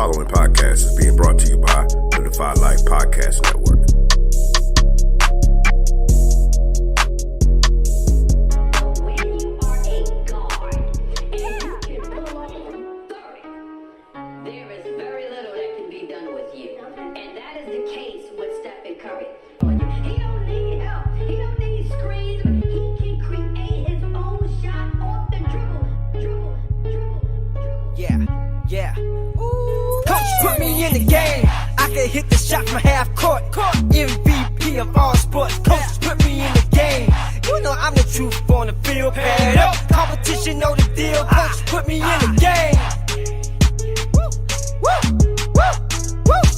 following podcast is being brought to you by the Defy Life Podcast Network. In the game, I can hit the shot from half court. MVP of all sports. Coach put me in the game. You know I'm the truth on the field. Pad up, competition know the deal. Coach put me in the game.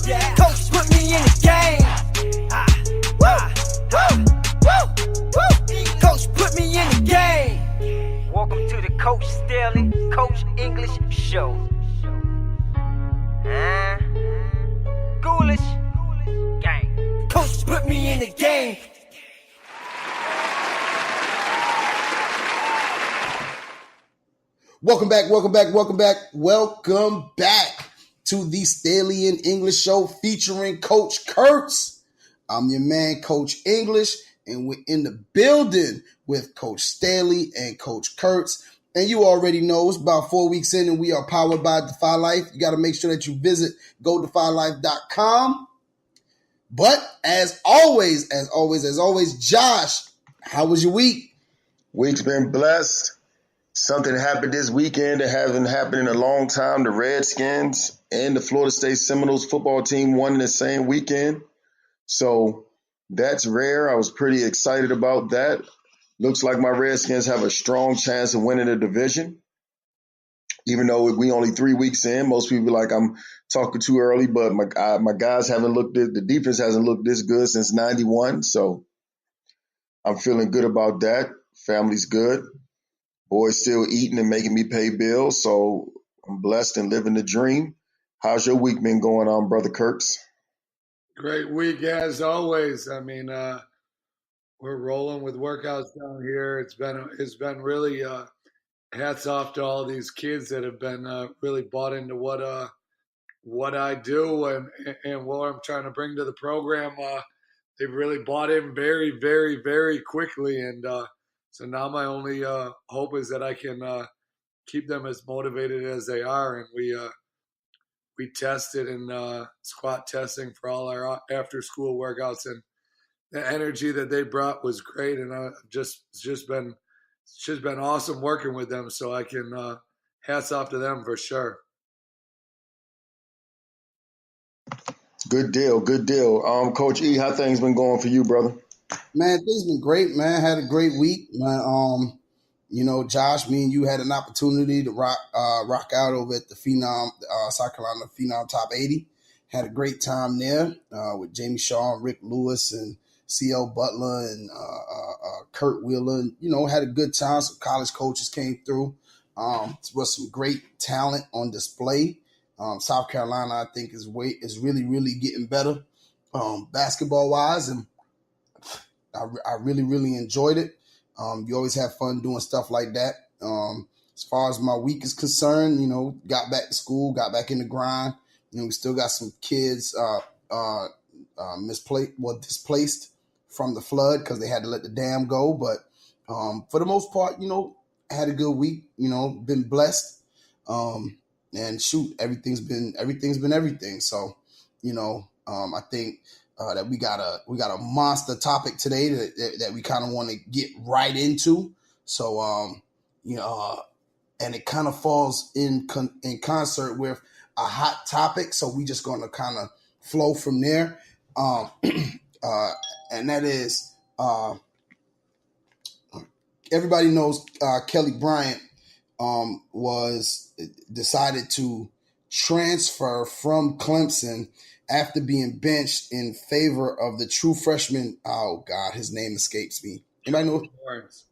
Yeah. Coach put me in the game. Coach put me in the game. Welcome to the Coach Staley, Coach English Show. Ghoulish gang. Coach put me in the game. Welcome back to the Staley in English Show featuring Coach Kurtz. I'm your man, Coach English, and we're in the building with Coach Staley and Coach Kurtz. And you already know it's about 4 weeks in and we are powered by Defy Life. You got to make sure that you visit godefylife.com. But as always, Josh, how was your week? Week's been blessed. Something happened this weekend that hasn't happened in a long time. The Redskins and the Florida State Seminoles football team won in the same weekend. So that's rare. I was pretty excited about that. Looks like my Redskins have a strong chance of winning the division. Even though we only 3 weeks in, most people are like I'm talking too early, but my guys haven't looked the defense hasn't looked this good since 91. So I'm feeling good about that. Family's good. Boys still eating and making me pay bills. So I'm blessed and living the dream. How's your week been going on, Brother Kurtz? Great week as always. I mean, we're rolling with workouts down here. It's been really hats off to all these kids that have been really bought into what I do and what I'm trying to bring to the program. They've really bought in very, very, very quickly, and so now my only hope is that I can keep them as motivated as they are. And we tested and squat testing for all our after school workouts, and the energy that they brought was great, and it's just been awesome working with them. So I can hats off to them for sure. Good deal. Coach E, how things been going for you, brother? Man, things been great, man. Had a great week, man. Josh, me and you had an opportunity to rock out over at the Phenom, South Carolina Phenom Top 80. Had a great time there with Jamie Shaw and Rick Lewis and C.L. Butler and Kurt Wheeler. Had a good time. Some college coaches came through. Was some great talent on display. South Carolina, I think, is really, really getting better basketball wise, and I really, really enjoyed it. You always have fun doing stuff like that. As far as my week is concerned, got back to school, got back in the grind. We still got some kids displaced from the flood because they had to let the dam go. But for the most part, I had a good week. Been blessed. And shoot, everything's been everything. So, I think that we got a monster topic today that we kind of want to get right into. So, and it kind of falls in concert with a hot topic. So we just going to kind of flow from there. And that is, everybody knows Kelley Bryant was decided to transfer from Clemson after being benched in favor of the true freshman. Oh God, his name escapes me. Anybody know? Lawrence.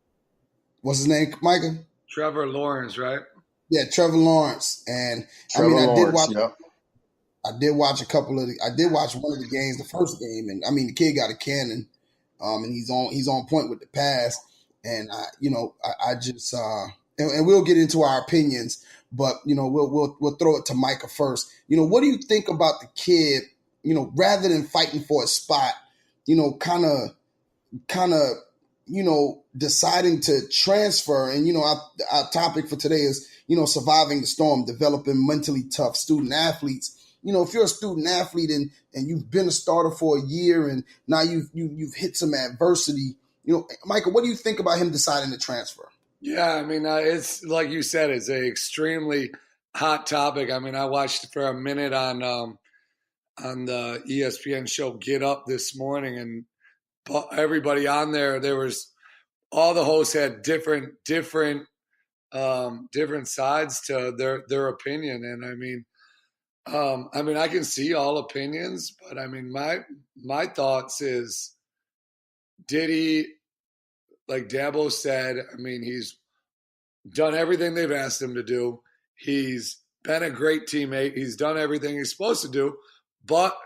What's his name, Micah? Trevor Lawrence, right? Yeah, Trevor Lawrence. And I did watch one of the games, the first game, and the kid got a cannon, and he's on point with the pass. And and we'll get into our opinions, but we'll throw it to Micah first. What do you think about the kid? Rather than fighting for a spot, kind of deciding to transfer. And our topic for today is surviving the storm, developing mentally tough student athletes. If you're a student athlete and you've been a starter for a year and now you've hit some adversity, Michael, what do you think about him deciding to transfer? Yeah, I mean, it's like you said, it's an extremely hot topic. I mean, I watched for a minute on the ESPN show Get Up this morning, and everybody on there was all the hosts had different sides to their opinion, and I mean, I can see all opinions, but I mean, my thoughts is, did he, like Dabo said, I mean, he's done everything they've asked him to do. He's been a great teammate. He's done everything he's supposed to do, but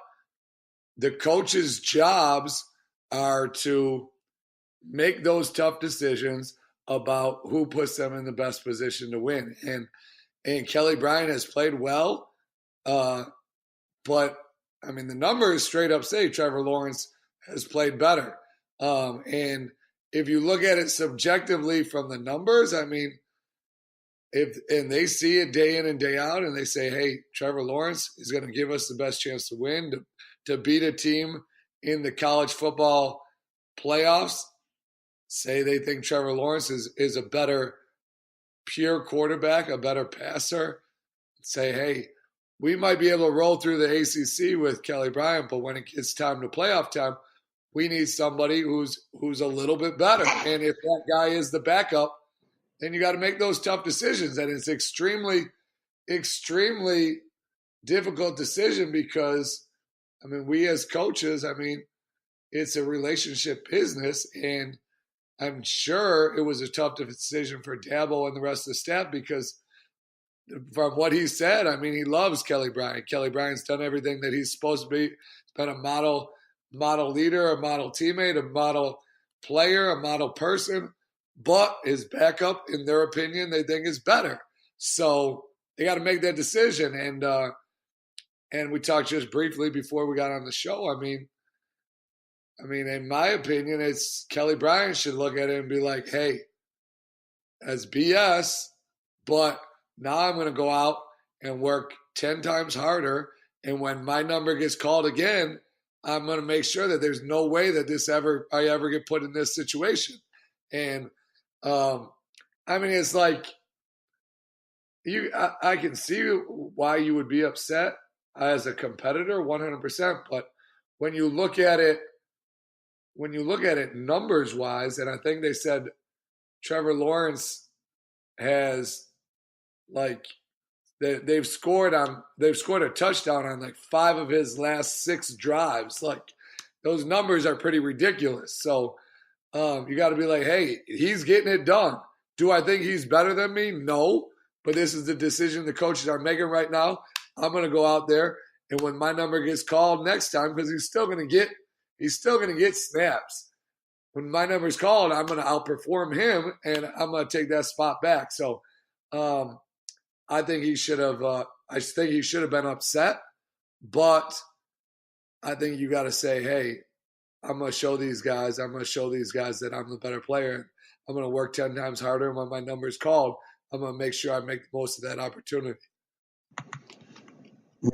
the coaches' jobs are to make those tough decisions about who puts them in the best position to win. And Kelley Bryant has played well. But I mean, the numbers straight up say Trevor Lawrence has played better. And if you look at it subjectively from the numbers, I mean, and they see it day in and day out and they say, hey, Trevor Lawrence is going to give us the best chance to win, to beat a team in the college football playoffs, say they think Trevor Lawrence is a better pure quarterback, a better passer, say, hey, we might be able to roll through the ACC with Kelley Bryant, but when it gets time to playoff time, we need somebody who's a little bit better. And if that guy is the backup, then you got to make those tough decisions. And it's extremely, extremely difficult decision because, I mean, we as coaches, I mean, it's a relationship business. And I'm sure it was a tough decision for Dabo and the rest of the staff because from what he said, I mean, he loves Kelley Bryant. Kelley Bryant's done everything that he's supposed to be. He's been a model leader, a model teammate, a model player, a model person. But his backup, in their opinion, they think is better. So they got to make that decision. And we talked just briefly before we got on the show. I mean, in my opinion, it's Kelley Bryant should look at it and be like, hey, that's BS, but now I'm going to go out and work 10 times harder. And when my number gets called again, I'm going to make sure that there's no way that I ever get put in this situation. And I mean, it's like I can see why you would be upset as a competitor, 100%. But when you look at it numbers wise, and I think they said Trevor Lawrence has they've scored a touchdown on like 5 of his last 6 drives. Like those numbers are pretty ridiculous. So you got to be like, hey, he's getting it done. Do I think he's better than me? No, but this is the decision the coaches are making right now. I'm going to go out there, and when my number gets called next time, because he's still going to get snaps. When my number's called, I'm going to outperform him, and I'm going to take that spot back. So I think he should have. I think he should have been upset, but I think you got to say, hey, I'm going to show these guys that I'm the better player. I'm going to work 10 times harder. And when my number's called, I'm going to make sure I make the most of that opportunity.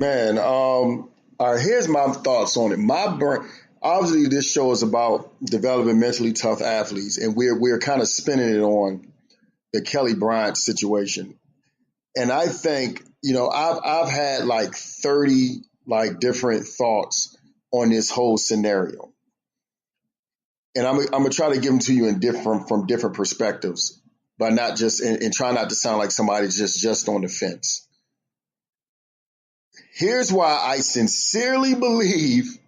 Man, all right, here's my thoughts on it. Obviously, this show is about developing mentally tough athletes, and we're kind of spinning it on the Kelley Bryant situation. And I think, I've had like 30 different thoughts on this whole scenario. And I'm going to try to give them to you from different perspectives, but not just, and try not to sound like somebody just on the fence. Here's why I sincerely believe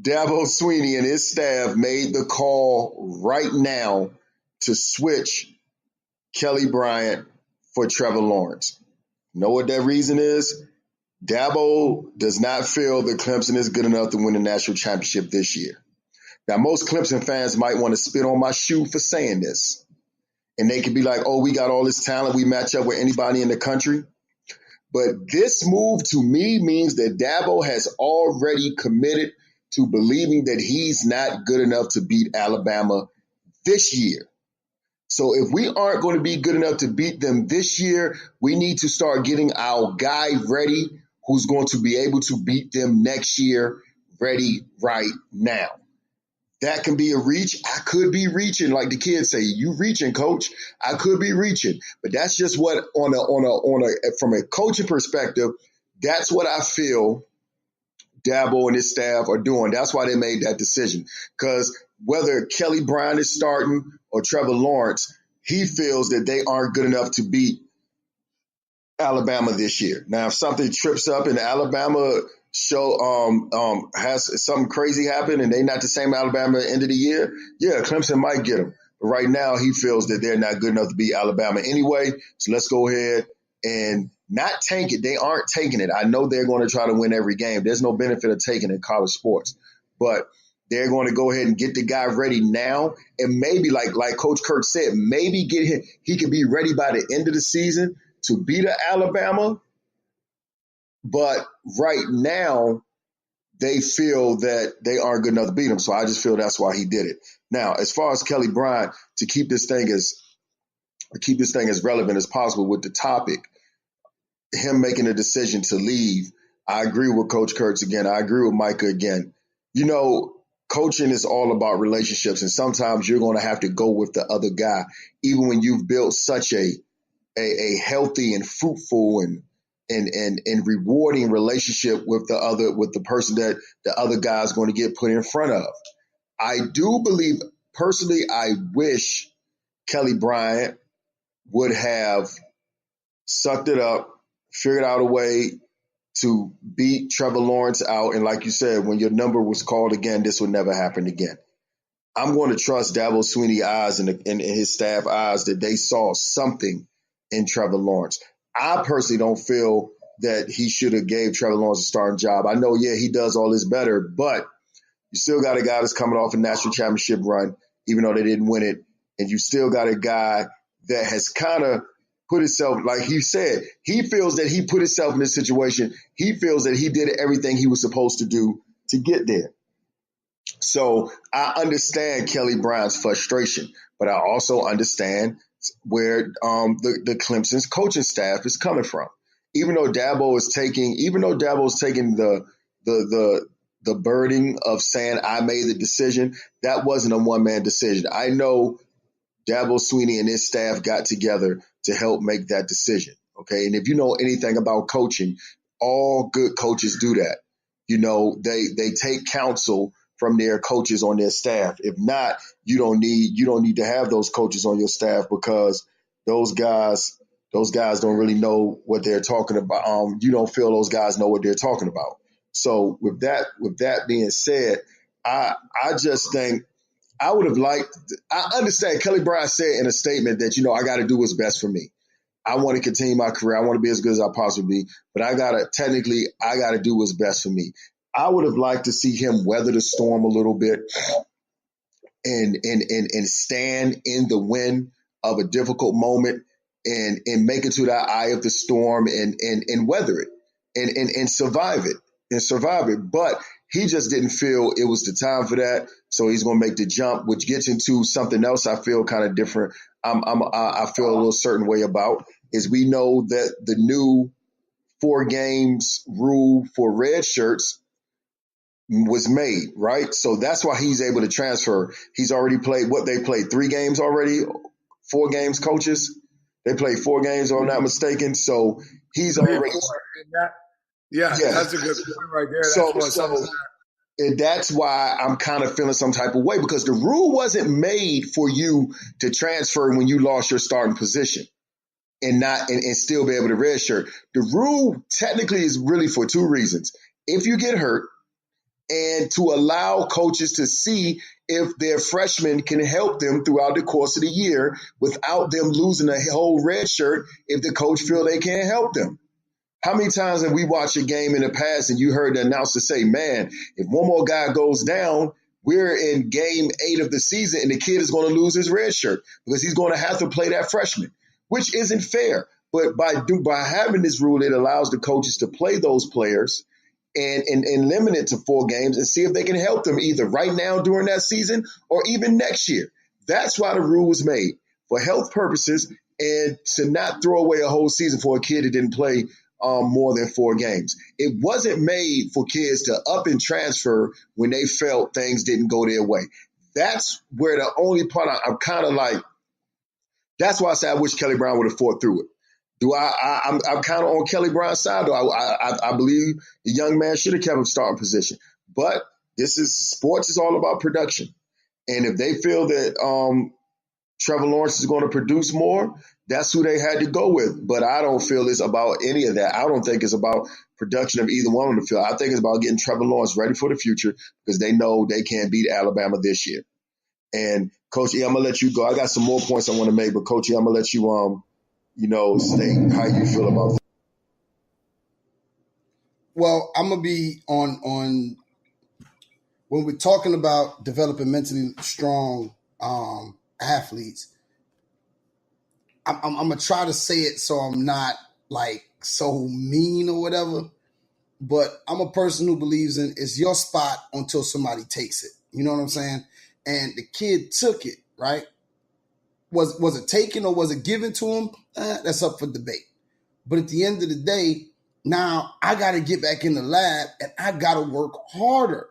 Dabo Swinney and his staff made the call right now to switch Kelley Bryant for Trevor Lawrence. Know what that reason is? Dabo does not feel that Clemson is good enough to win the national championship this year. Now, most Clemson fans might want to spit on my shoe for saying this. And they could be like, oh, we got all this talent. We match up with anybody in the country. But this move to me means that Dabo has already committed to believing that he's not good enough to beat Alabama this year. So if we aren't going to be good enough to beat them this year, we need to start getting our guy ready who's going to be able to beat them next year ready right now. That can be a reach. I could be reaching, like the kids say, you reaching, coach. I could be reaching. But that's just what from a coaching perspective, that's what I feel Dabo and his staff are doing. That's why they made that decision. Because whether Kelley Bryant is starting or Trevor Lawrence, he feels that they aren't good enough to beat Alabama this year. Now, if something trips up and Alabama has something crazy happen and they're not the same Alabama at the end of the year, yeah, Clemson might get them. But right now, he feels that they're not good enough to beat Alabama anyway. So let's go ahead and not tank it. They aren't taking it. I know they're going to try to win every game. There's no benefit of taking in college sports. But they're going to go ahead and get the guy ready now. And maybe, like Coach Kurtz said, maybe get him. He could be ready by the end of the season to beat Alabama. But right now, they feel that they aren't good enough to beat him. So I just feel that's why he did it. Now, as far as Kelley Bryant, to keep this thing as relevant as possible with the topic, him making a decision to leave, I agree with Coach Kurtz again. I agree with Micah again. You know, coaching is all about relationships, and sometimes you're going to have to go with the other guy, even when you've built such a healthy and fruitful and rewarding relationship with the person that the other guy is going to get put in front of. I do believe, personally, I wish Kelley Bryant would have sucked it up, figured out a way to beat Trevor Lawrence out. And like you said, when your number was called again, this would never happen again. I'm going to trust Dabo Swinney's eyes and his staff eyes that they saw something in Trevor Lawrence. I personally don't feel that he should have gave Trevor Lawrence a starting job. I know, yeah, he does all this better, but you still got a guy that's coming off a national championship run, even though they didn't win it. And you still got a guy that has kind of put himself, like he said, he feels that he put himself in this situation. He feels that he did everything he was supposed to do to get there. So I understand Kelley Bryant's frustration, but I also understand where the Clemson's coaching staff is coming from. Even though Dabo is taking the burden of saying I made the decision, that wasn't a one-man decision. I know Dabo Swinney and his staff got together to help make that decision. Okay. And if you know anything about coaching, all good coaches do that. You know, they take counsel from their coaches on their staff. If not, you don't need to have those coaches on your staff, because those guys don't really know what they're talking about. You don't feel those guys know what they're talking about. So with that being said, I just think I would have liked – I understand Kelley Bryant said in a statement that, I got to do what's best for me. I want to continue my career. I want to be as good as I possibly be, but I got to do what's best for me. I would have liked to see him weather the storm a little bit and stand in the wind of a difficult moment and make it to that eye of the storm and weather it and survive it. But he just didn't feel it was the time for that. So he's going to make the jump, which gets into something else I feel kind of different. I feel a little certain way about is we know that the new 4 games rule for red shirts was made, right? So that's why he's able to transfer. He's already played they played 3 games already, 4 games, coaches. They played 4 games, if I'm not mistaken. So he's already. That's a good point right there. And that's why I'm kind of feeling some type of way, because the rule wasn't made for you to transfer when you lost your starting position and still be able to redshirt. The rule technically is really for 2 reasons. If you get hurt, and to allow coaches to see if their freshmen can help them throughout the course of the year without them losing a whole red shirt if the coach feel they can't help them. How many times have we watched a game in the past and you heard the announcer say, man, if one more guy goes down, we're in game 8 of the season and the kid is going to lose his red shirt because he's going to have to play that freshman, which isn't fair. But by having this rule, it allows the coaches to play those players and limit it to 4 games and see if they can help them either right now during that season or even next year. That's why the rule was made, for health purposes and to not throw away a whole season for a kid that didn't play more than 4 games. It wasn't made for kids to up and transfer when they felt things didn't go their way. That's where the only part I'm kind of like, that's why I say I wish Kelley Bryant would have fought through it. I'm kind of on Kelley Bryant's side, though. I believe the young man should have kept him starting position. But sports is all about production. And if they feel that Trevor Lawrence is going to produce more, that's who they had to go with. But I don't feel it's about any of that. I don't think it's about production of either one on the field. I think it's about getting Trevor Lawrence ready for the future because they know they can't beat Alabama this year. And Coach E, I'm going to let you go. I got some more points I want to make, but Coach E, I'm going to let you state how you feel about that. Well, I'm going to be on when we're talking about developing mentally strong athletes, I'm going to try to say it so I'm not like so mean or whatever, but I'm a person who believes in it's your spot until somebody takes it. You know what I'm saying? And the kid took it, right? Was it taken or was it given to him? That's up for debate. But at the end of the day, now I got to get back in the lab and I got to work harder.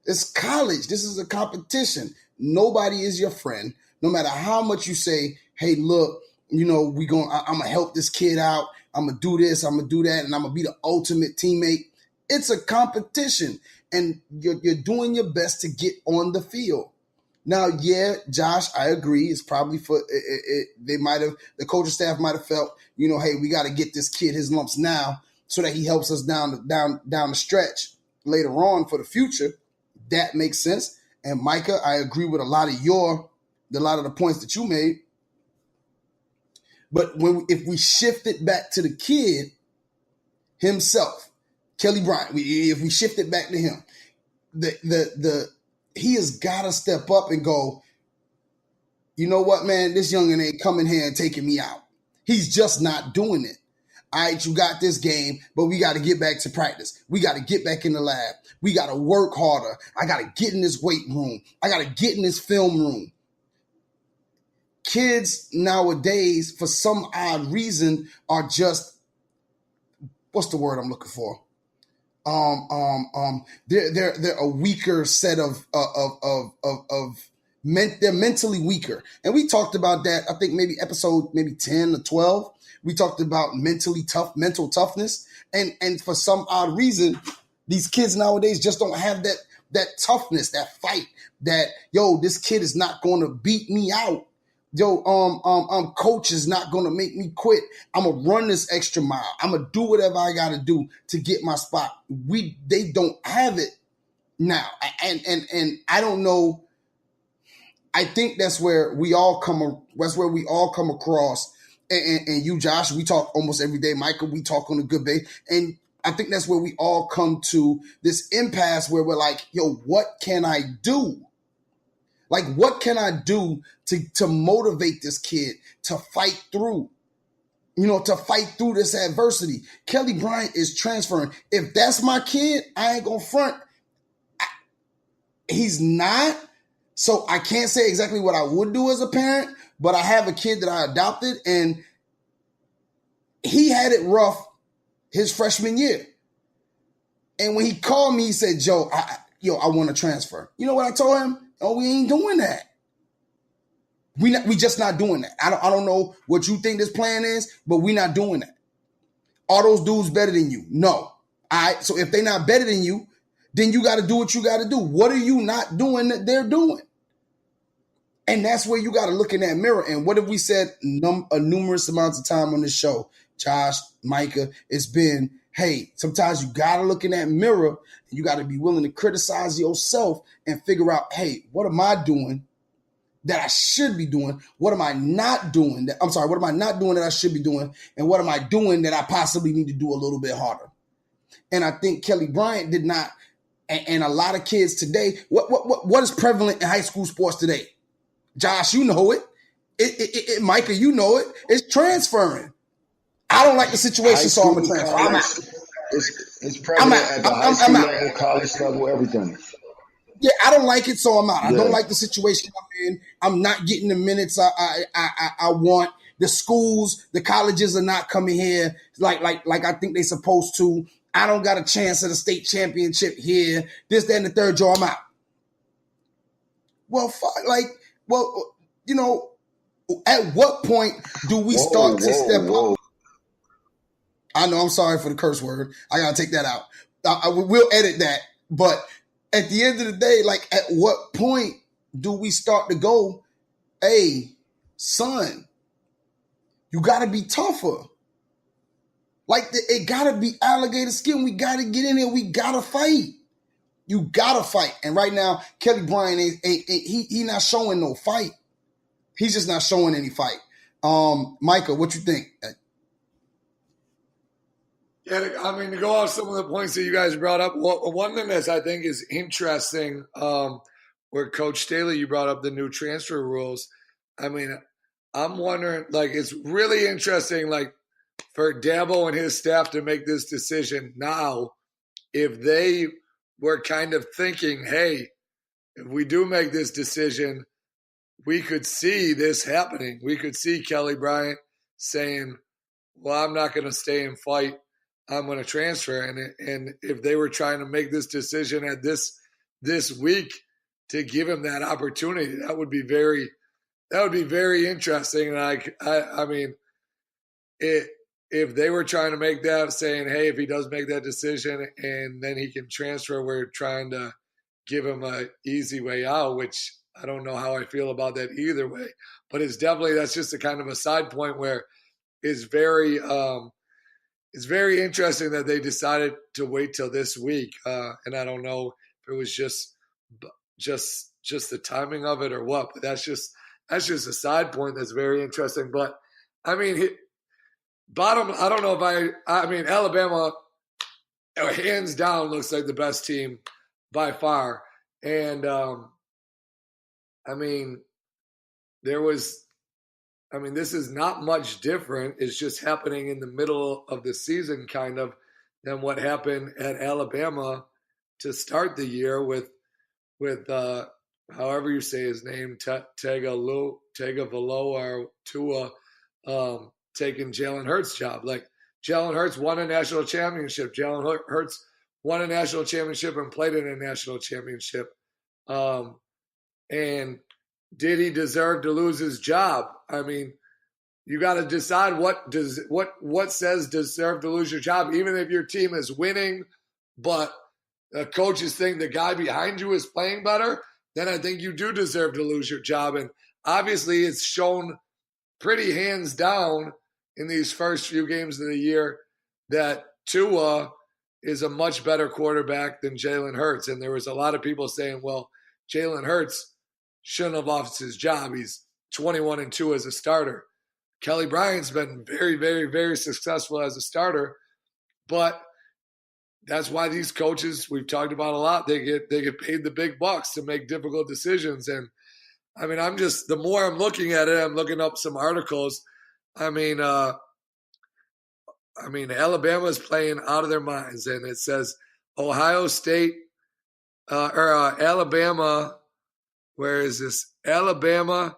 It's college. This is a competition. Nobody is your friend. No matter how much you say, hey, look, I'm going to help this kid out. I'm going to do this. I'm going to do that. And I'm going to be the ultimate teammate. It's a competition. And you're doing your best to get on the field. Now, yeah, Josh, I agree. It's probably the coaching staff might have felt, hey, we got to get this kid his lumps now so that he helps us down the stretch later on for the future. That makes sense. And Micah, I agree with a lot of the points that you made. But if we shift it back to the kid himself, Kelley Bryant, if we shift it back to him, he has got to step up and go, you know what, man, this youngin' ain't coming here and taking me out. He's just not doing it. All right, you got this game, but we got to get back to practice. We got to get back in the lab. We got to work harder. I got to get in this weight room. I got to get in this film room. Kids nowadays, for some odd reason, are just, what's the word I'm looking for? They're a weaker set they're mentally weaker. And we talked about that, I think maybe episode 10 or 12. We talked about mental toughness. And for some odd reason, these kids nowadays just don't have that toughness, that fight, that, this kid is not going to beat me out. Coach is not going to make me quit. I'm going to run this extra mile. I'm going to do whatever I got to do to get my spot. They don't have it now. And I don't know. I think that's where we all come across. And you, Josh, we talk almost every day. Micah, we talk on a good day. And I think that's where we all come to this impasse where we're like, what can I do? Like, what can I do to motivate this kid to fight through, to fight through this adversity? Kelley Bryant is transferring. If that's my kid, I ain't going to front. He's not. So I can't say exactly what I would do as a parent, but I have a kid that I adopted, and he had it rough his freshman year. And when he called me, he said, Joe, I want to transfer. You know what I told him? Oh, we ain't doing that. We just not doing that. I don't know what you think this plan is, but we not doing that. Are those dudes better than you? No. All right. So if they're not better than you, then you got to do what you got to do. What are you not doing that they're doing? And that's where you got to look in that mirror. And what have we said numerous amounts of time on this show, Josh, Micah? It's been, hey, sometimes you got to look in that mirror and you got to be willing to criticize yourself and figure out, hey, what am I doing that I should be doing? What am I not doing? What am I not doing that I should be doing? And what am I doing that I possibly need to do a little bit harder? And I think Kelley Bryant did not. And a lot of kids today, what is prevalent in high school sports today? Josh, you know it. Micah, you know it. It's transferring. I don't like the High situation, so I'm school, gonna transfer. I'm college, out. it's I'm prevalent out. at the high I'm school out. level, college level, everything. Yeah, I don't like it, so I'm out. I don't Yeah. like the situation I'm in. I'm not getting the minutes I want. The schools, the colleges are not coming here like I think they're supposed to. I don't got a chance at a state championship here. This, that, and the third, Joe, I'm out. Well, fuck, at what point do we start to step up? I know, I'm sorry for the curse word. I got to take that out. We'll edit that. But at the end of the day, like, at what point do we start to go, hey, son, you got to be tougher. Like, it got to be alligator skin. We got to get in here. We got to fight. You got to fight. And right now, Kelley Bryant, he not showing no fight. He's just not showing any fight. Micah, what you think? Yeah, I mean, to go off some of the points that you guys brought up, one thing that I think is interesting, where Coach Staley, you brought up the new transfer rules. I mean, I'm wondering, like, it's really interesting, like, for Dabo and his staff to make this decision now, if they were kind of thinking, hey, if we do make this decision, we could see this happening. We could see Kelley Bryant saying, well, I'm not going to stay and fight. I'm going to transfer. And if they were trying to make this decision at this week to give him that opportunity, that would be very interesting. And I mean, if they were trying to make that, saying, hey, if he does make that decision and then he can transfer, we're trying to give him an easy way out, which I don't know how I feel about that either way. But that's just a kind of a side point where it's very interesting that they decided to wait till this week. And I don't know if it was just the timing of it or what, but that's just a side point that's very interesting. But I mean, I don't know if I mean, Alabama, hands down, looks like the best team by far. And, I mean, this is not much different. It's just happening in the middle of the season, kind of, than what happened at Alabama to start the year with however you say his name, Tagovailoa or Tua, taking Jalen Hurts' job. Like, Jalen Hurts won a national championship. Jalen Hurts won a national championship and played in a national championship. And did he deserve to lose his job? I mean, you got to decide what says deserve to lose your job, even if your team is winning, but the coaches think the guy behind you is playing better, then I think you do deserve to lose your job. And obviously it's shown pretty hands down in these first few games of the year that Tua is a much better quarterback than Jalen Hurts. And there was a lot of people saying, well, Jalen Hurts shouldn't have lost his job. He's 21-2 as a starter. Kelley Bryant's been very, very, very successful as a starter, but that's why these coaches we've talked about a lot, they get paid the big bucks to make difficult decisions. And I mean, the more I'm looking at it, I'm looking up some articles. I mean, Alabama's playing out of their minds, and it says Ohio State Alabama. Where is this? Alabama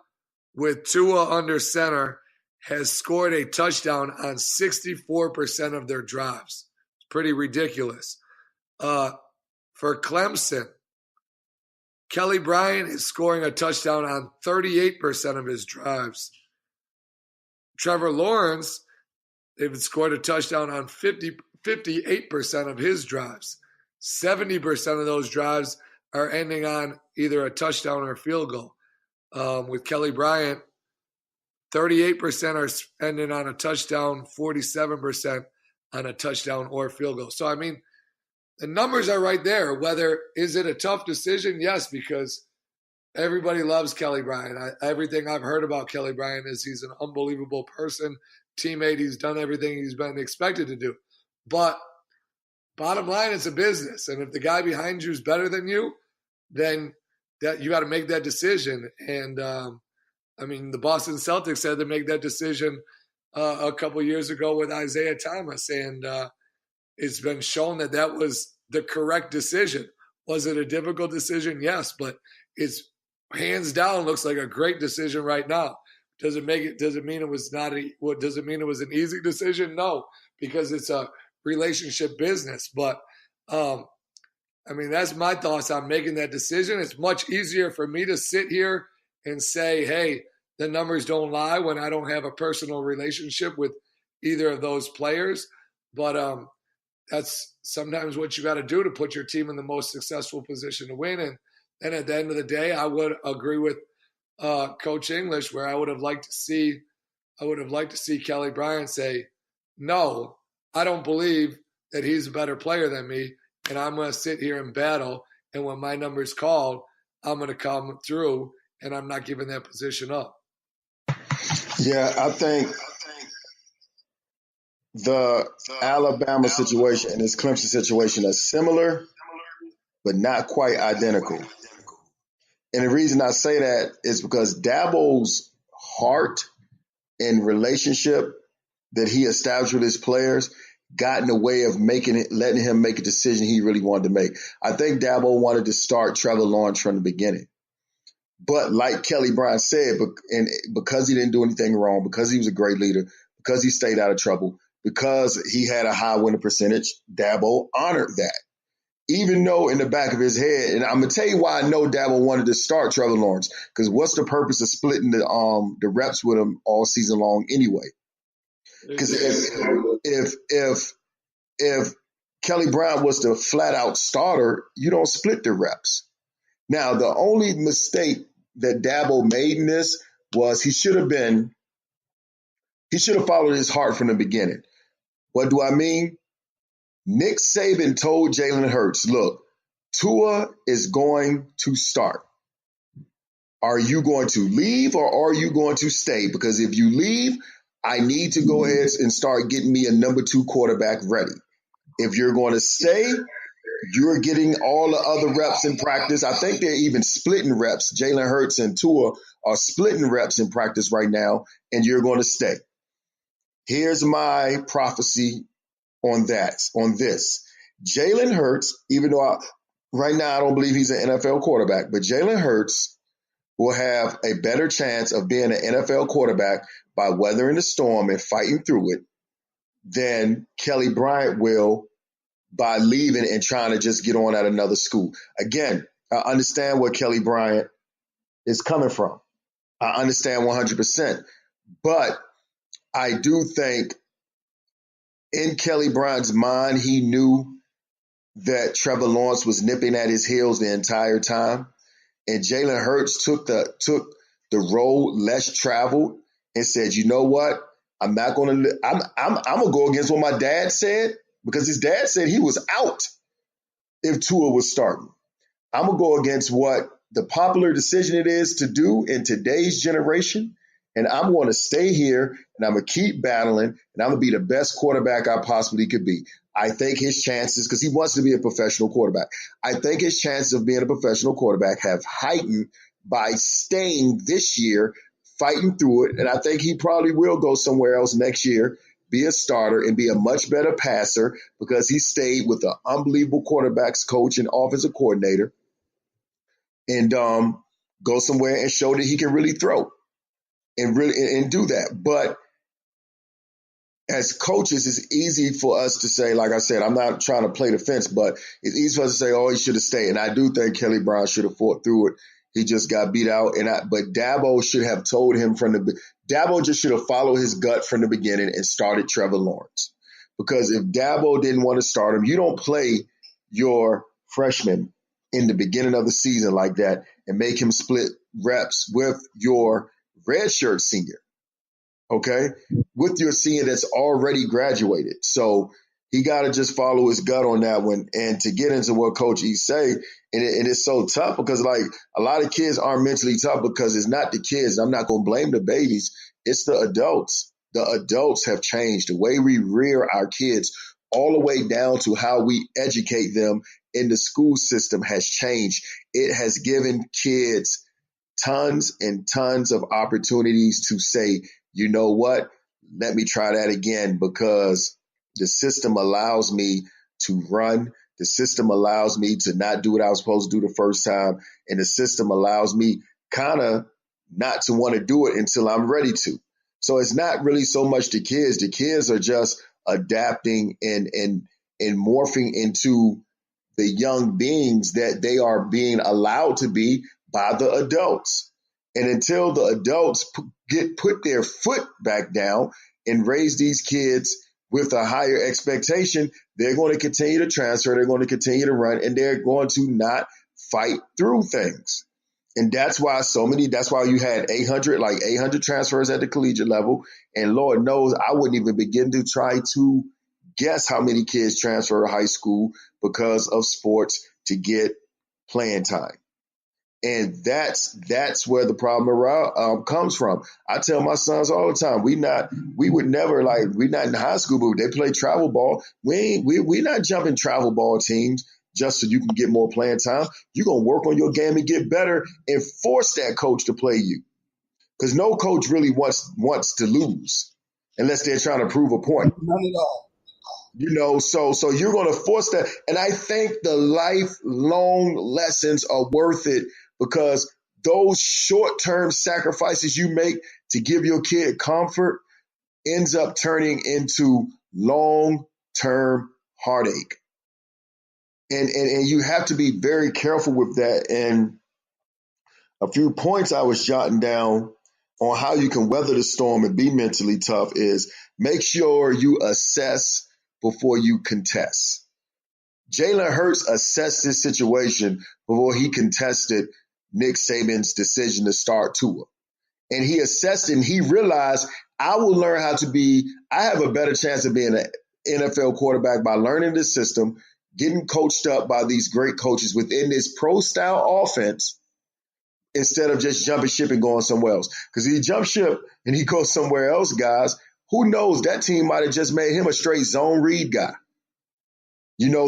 with Tua under center has scored a touchdown on 64% of their drives. It's pretty ridiculous. For Clemson, Kelley Bryant is scoring a touchdown on 38% of his drives. Trevor Lawrence, they've scored a touchdown on 58% of his drives. 70% of those drives are ending on either a touchdown or a field goal. With Kelley Bryant, 38% are ending on a touchdown, 47% on a touchdown or a field goal. So, I mean, the numbers are right there. Is it a tough decision? Yes, because everybody loves Kelley Bryant. Everything I've heard about Kelley Bryant is he's an unbelievable person, teammate. He's done everything he's been expected to do. But bottom line, it's a business. And if the guy behind you is better than you, then that you got to make that decision. And, I mean, the Boston Celtics had to make that decision a couple years ago with Isaiah Thomas, and it's been shown that that was the correct decision. Was it a difficult decision? Yes, but it's hands down looks like a great decision right now. Does it mean it was not does it mean it was an easy decision? No, because it's a relationship business. But I mean, that's my thoughts on making that decision. It's much easier for me to sit here and say, hey, the numbers don't lie when I don't have a personal relationship with either of those players. But that's sometimes what you got to do to put your team in the most successful position to win. And then at the end of the day, I would agree with Coach English, where I would have liked to see Kelley Bryant say, no, I don't believe that he's a better player than me, and I'm going to sit here and battle. And when my number's called, I'm going to come through, and I'm not giving that position up. Yeah, I think the Alabama situation and this Clemson situation are similar, but not quite identical. And the reason I say that is because Dabo's heart and relationship that he established with his players got in the way of letting him make a decision he really wanted to make. I think Dabo wanted to start Trevor Lawrence from the beginning. But like Kelley Bryant said, and because he didn't do anything wrong, because he was a great leader, because he stayed out of trouble, because he had a high winning percentage, Dabo honored that. Even though in the back of his head, and I'm going to tell you why I know Dabo wanted to start Trevor Lawrence, because what's the purpose of splitting the reps with him all season long anyway? Because if Kelley Bryant was the flat out starter, you don't split the reps. Now, the only mistake that Dabo made in this was he should have followed his heart from the beginning. What do I mean? Nick Saban told Jalen Hurts, look, Tua is going to start. Are you going to leave or are you going to stay? Because if you leave, I need to go ahead and start getting me a number 2 quarterback ready. If you're going to stay, you're getting all the other reps in practice. I think they're even splitting reps. Jalen Hurts and Tua are splitting reps in practice right now, and you're going to stay. Here's my prophecy on this. Jalen Hurts, even though right now I don't believe he's an NFL quarterback, but Jalen Hurts will have a better chance of being an NFL quarterback by weathering the storm and fighting through it than Kelley Bryant will by leaving and trying to just get on at another school. Again, I understand where Kelley Bryant is coming from. I understand 100%. But I do think in Kelley Bryant's mind, he knew that Trevor Lawrence was nipping at his heels the entire time. And Jalen Hurts took the road less traveled and said, you know what? I'm not going to. I'm going to go against what my dad said, because his dad said he was out if Tua was starting. I'm going to go against what the popular decision it is to do in today's generation. And I'm going to stay here and I'm going to keep battling and I'm going to be the best quarterback I possibly could be. I think his chances, because he wants to be a professional quarterback, I think his chances of being a professional quarterback have heightened by staying this year, fighting through it. And I think he probably will go somewhere else next year, be a starter and be a much better passer because he stayed with an unbelievable quarterbacks coach and offensive coordinator and go somewhere and show that he can really throw and do that. But as coaches, it's easy for us to say, like I said, I'm not trying to play the fence, but it's easy for us to say, oh, he should have stayed. And I do think Kelley Bryant should have fought through it. He just got beat out. But Dabo should have told him Dabo just should have followed his gut from the beginning and started Trevor Lawrence. Because if Dabo didn't want to start him, you don't play your freshman in the beginning of the season like that and make him split reps with your redshirt senior. Okay, with your senior that's already graduated. So he got to just follow his gut on that one. And to get into what Coach E say, and it's so tough because like a lot of kids aren't mentally tough because it's not the kids. I'm not going to blame the babies. It's the adults. The adults have changed the way we rear our kids all the way down to how we educate them in the school system has changed. It has given kids tons and tons of opportunities to say, you know what? let me try that again, because the system allows me to run. The system allows me to not do what I was supposed to do the first time. And the system allows me kind of not to want to do it until I'm ready to. So it's not really so much the kids. The kids are just adapting and morphing into the young beings that they are being allowed to be by the adults. And until the adults put their foot back down and raise these kids with a higher expectation, they're going to continue to transfer, they're going to continue to run, and they're going to not fight through things. And that's why you had 800 transfers at the collegiate level. And Lord knows I wouldn't even begin to try to guess how many kids transfer to high school because of sports to get playing time. And that's where the problem comes from. I tell my sons all the time, we're not in high school, but they play travel ball. We're not jumping travel ball teams just so you can get more playing time. You're going to work on your game and get better and force that coach to play you. Because no coach really wants to lose unless they're trying to prove a point. None at all. So you're going to force that. And I think the lifelong lessons are worth it, because those short-term sacrifices you make to give your kid comfort ends up turning into long-term heartache. And you have to be very careful with that. And a few points I was jotting down on how you can weather the storm and be mentally tough is make sure you assess before you contest. Jalen Hurts assessed this situation before he contested Nick Saban's decision to start Tua. And he assessed it and he realized, I have a better chance of being an NFL quarterback by learning the system, getting coached up by these great coaches within this pro-style offense, instead of just jumping ship and going somewhere else. Because if he jumps ship and he goes somewhere else, guys, who knows? That team might have just made him a straight zone read guy.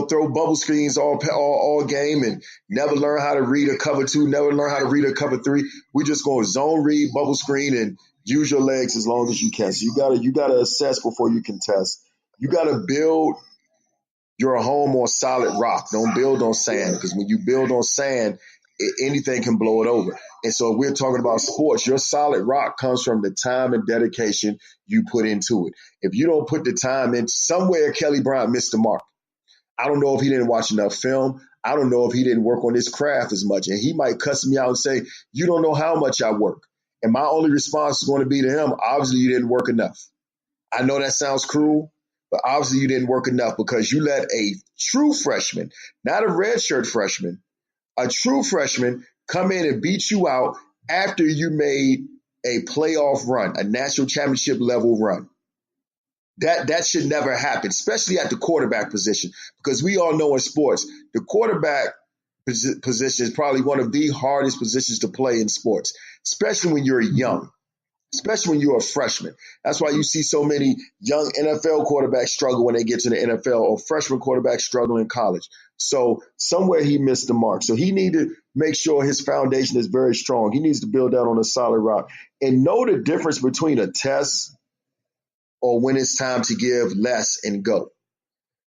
Throw bubble screens all game and never learn how to read a cover 2, never learn how to read a cover 3. We just going zone read, bubble screen, and use your legs as long as you can. So you gotta assess before you contest. You gotta build your home on solid rock. Don't build on sand, because when you build on sand, anything can blow it over. And so if we're talking about sports, your solid rock comes from the time and dedication you put into it. If you don't put the time in, somewhere Kelley Bryant missed the mark. I don't know if he didn't watch enough film. I don't know if he didn't work on his craft as much. And he might cuss me out and say, you don't know how much I work. And my only response is going to be to him, obviously you didn't work enough. I know that sounds cruel, but obviously you didn't work enough, because you let a true freshman, not a redshirt freshman, a true freshman come in and beat you out after you made a playoff run, a national championship level run. That should never happen, especially at the quarterback position, because we all know in sports, the quarterback position is probably one of the hardest positions to play in sports, especially when you're young, especially when you're a freshman. That's why you see so many young NFL quarterbacks struggle when they get to the NFL, or freshman quarterbacks struggle in college. So somewhere he missed the mark. So he needed to make sure his foundation is very strong. He needs to build that on a solid rock and know the difference between a test or when it's time to give less and go.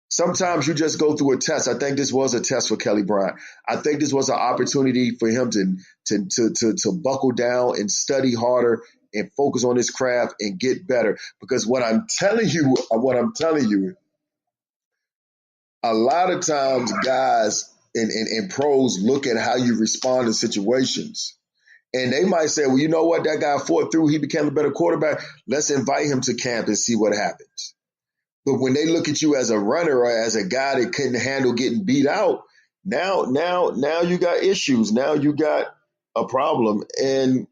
Sometimes you just go through a test. I think this was a test for Kelley Bryant. I think this was an opportunity for him to buckle down and study harder and focus on his craft and get better. Because what I'm telling you, a lot of times guys and pros look at how you respond to situations. And they might say, well, you know what? That guy fought through. He became a better quarterback. Let's invite him to camp and see what happens. But when they look at you as a runner or as a guy that couldn't handle getting beat out, now you got issues. Now you got a problem. And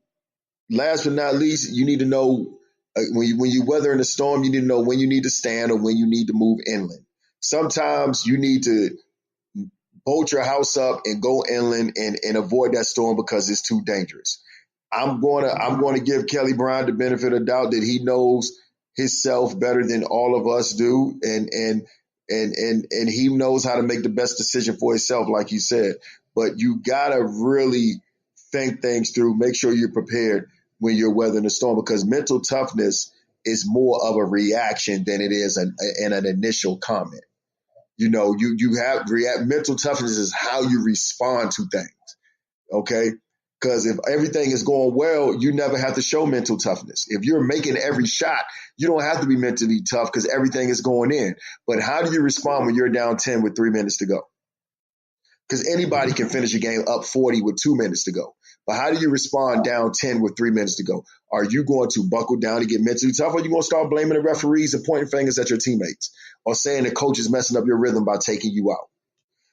last but not least, you need to know when you weather in a storm, you need to know when you need to stand or when you need to move inland. Sometimes you need to bolt your house up and go inland and avoid that storm because it's too dangerous. I'm going to give Kelley Bryant the benefit of the doubt that he knows himself better than all of us do, and he knows how to make the best decision for himself, like you said. But you gotta really think things through. Make sure you're prepared when you're weathering the storm, because mental toughness is more of a reaction than it is an initial comment. You know, you have mental toughness is how you respond to things. Okay. Because if everything is going well, you never have to show mental toughness. If you're making every shot, you don't have to be mentally tough because everything is going in. But how do you respond when you're down 10 with 3 minutes to go? Because anybody can finish a game up 40 with 2 minutes to go. But how do you respond down 10 with 3 minutes to go? Are you going to buckle down and get mentally tough, or are you going to start blaming the referees and pointing fingers at your teammates, or saying the coach is messing up your rhythm by taking you out?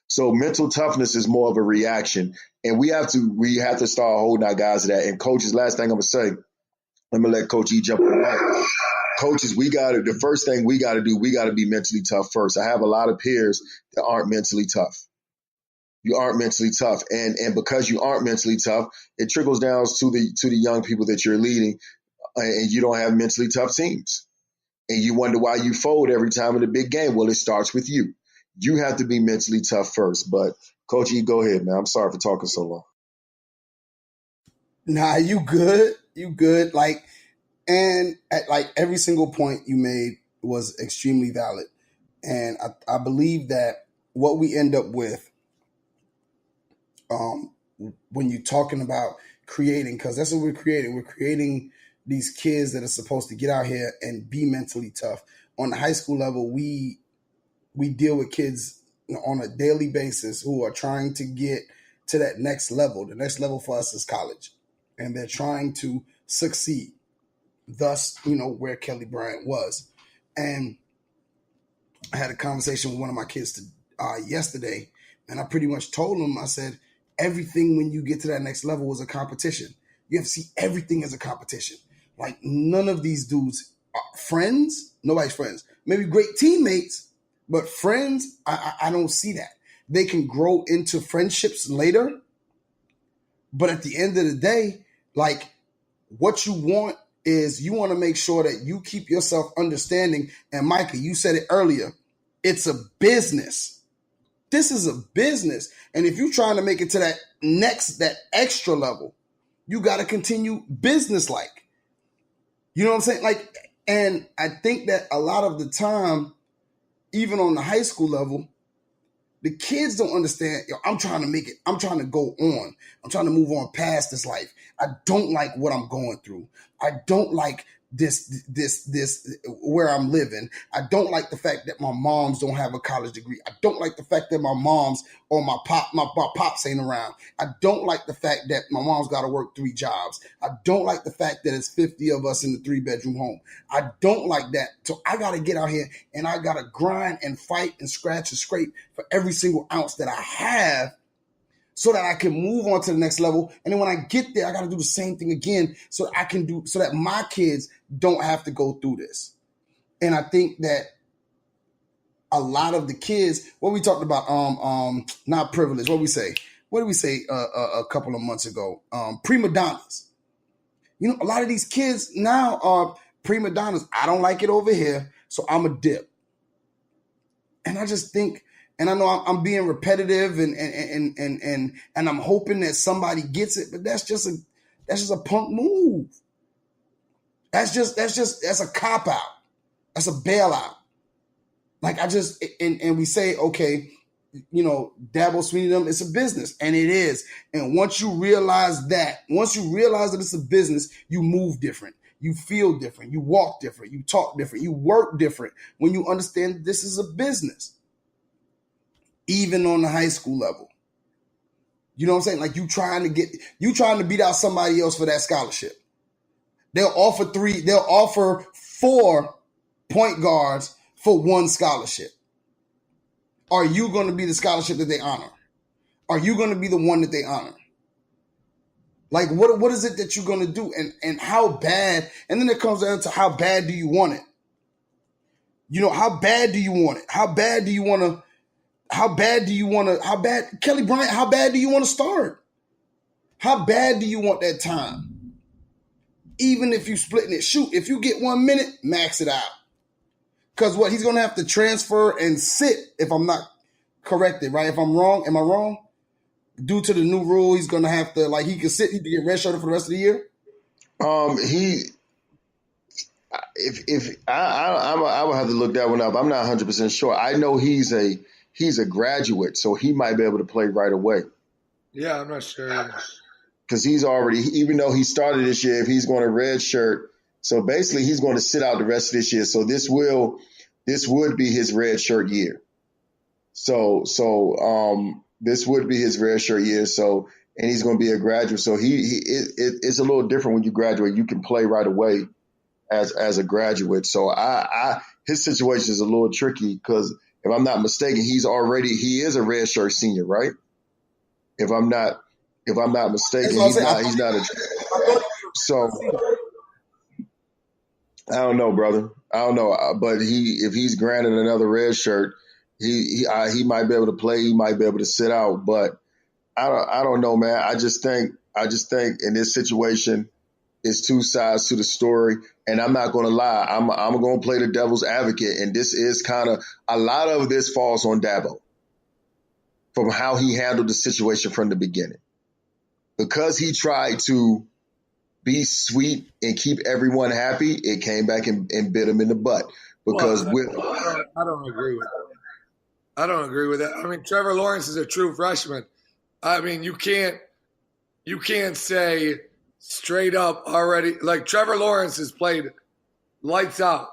So mental toughness is more of a reaction, and we have to start holding our guys to that. And coaches, last thing I'm gonna say, I'm gonna let Coach E jump on the mic. Coaches, the first thing we gotta do, we gotta be mentally tough first. I have a lot of peers that aren't mentally tough. You aren't mentally tough, and because you aren't mentally tough, it trickles down to the young people that you're leading, and you don't have mentally tough teams, and you wonder why you fold every time in a big game. Well, it starts with you. You have to be mentally tough first. But Coach E, go ahead, man. I'm sorry for talking so long. Nah, you good. You good. Like every single point you made was extremely valid. And I believe that what we end up with, when you're talking about creating, because that's what we're creating. We're creating these kids that are supposed to get out here and be mentally tough. On the high school level, we deal with kids on a daily basis who are trying to get to that next level. The next level for us is college, and they're trying to succeed. Thus, where Kelley Bryant was. And I had a conversation with one of my kids yesterday, and I pretty much told him, I said, everything when you get to that next level is a competition. You have to see everything as a competition. Like, none of these dudes are friends. Nobody's friends. Maybe great teammates, but friends, I don't see that. They can grow into friendships later, but at the end of the day, like, what you want is you want to make sure that you keep yourself understanding. And Micah, you said it earlier, it's a business. This is a business. And if you're trying to make it to that extra level, you got to continue business-like. You know what I'm saying? Like, and I think that a lot of the time, even on the high school level, the kids don't understand, I'm trying to make it. I'm trying to go on. I'm trying to move on past this life. I don't like what I'm going through. I don't like this where I'm living. I don't like the fact that my moms don't have a college degree. I don't like the fact that my moms or my pops ain't around. I don't like the fact that my mom's got to work 3 jobs. I don't like the fact that it's 50 of us in the 3-bedroom home. I don't like that. So I got to get out here and I got to grind and fight and scratch and scrape for every single ounce that I have, so that I can move on to the next level. And then when I get there, I got to do the same thing again so that my kids don't have to go through this. And I think that a lot of the kids, what we talked about, not privilege, what did we say a couple of months ago? Prima donnas. A lot of these kids now are prima donnas. I don't like it over here, so I'm a dip. And I just think, and I know I'm being repetitive and I'm hoping that somebody gets it, but that's just a punk move. That's a cop out. That's a bailout. Like, and we say, okay, Dabo Sweeney them, it's a business, and it is. And once you realize that it's a business, you move different. You feel different. You walk different. You talk different. You work different when you understand that this is a business. Even on the high school level. You know what I'm saying? Like, you trying to beat out somebody else for that scholarship. They'll offer 4 point guards for 1 scholarship. Are you going to be the scholarship that they honor? Are you going to be the one that they honor? Like, what is it that you're going to do? And how bad? And then it comes down to, how bad do you want it? How bad do you want it? How bad, Kelley Bryant, how bad do you want to start? How bad do you want that time? Even if you splitting it, shoot, if you get 1 minute, max it out. Because he's going to have to transfer and sit, if I'm not corrected, right? If I'm wrong, am I wrong? Due to the new rule, he's going to have to, he can sit, he can get redshirted for the rest of the year? if I would have to look that one up. I'm not 100% sure. I know he's a graduate, so he might be able to play right away. Yeah, I'm not sure. Because he's already, even though he started this year, if he's going to redshirt, so basically he's going to sit out the rest of this year. So this would be his redshirt year. So this would be his redshirt year. So, and he's going to be a graduate. So it's a little different when you graduate. You can play right away as a graduate. So his situation is a little tricky because if I'm not mistaken, he is a redshirt senior, right? If I'm not mistaken, he's not a. So I don't know, brother. I don't know, but if he's granted another red shirt, he might be able to play. He might be able to sit out, but I don't know, man. I just think in this situation, it's two sides to the story, and I'm not going to lie. I'm going to play the devil's advocate, and this is kind of a lot of this falls on Dabo from how he handled the situation from the beginning, because he tried to be sweet and keep everyone happy. It came back and bit him in the butt because I don't agree with that. I don't agree with that. I mean, Trevor Lawrence is a true freshman. I mean, you can't say straight up already, like Trevor Lawrence has played lights out,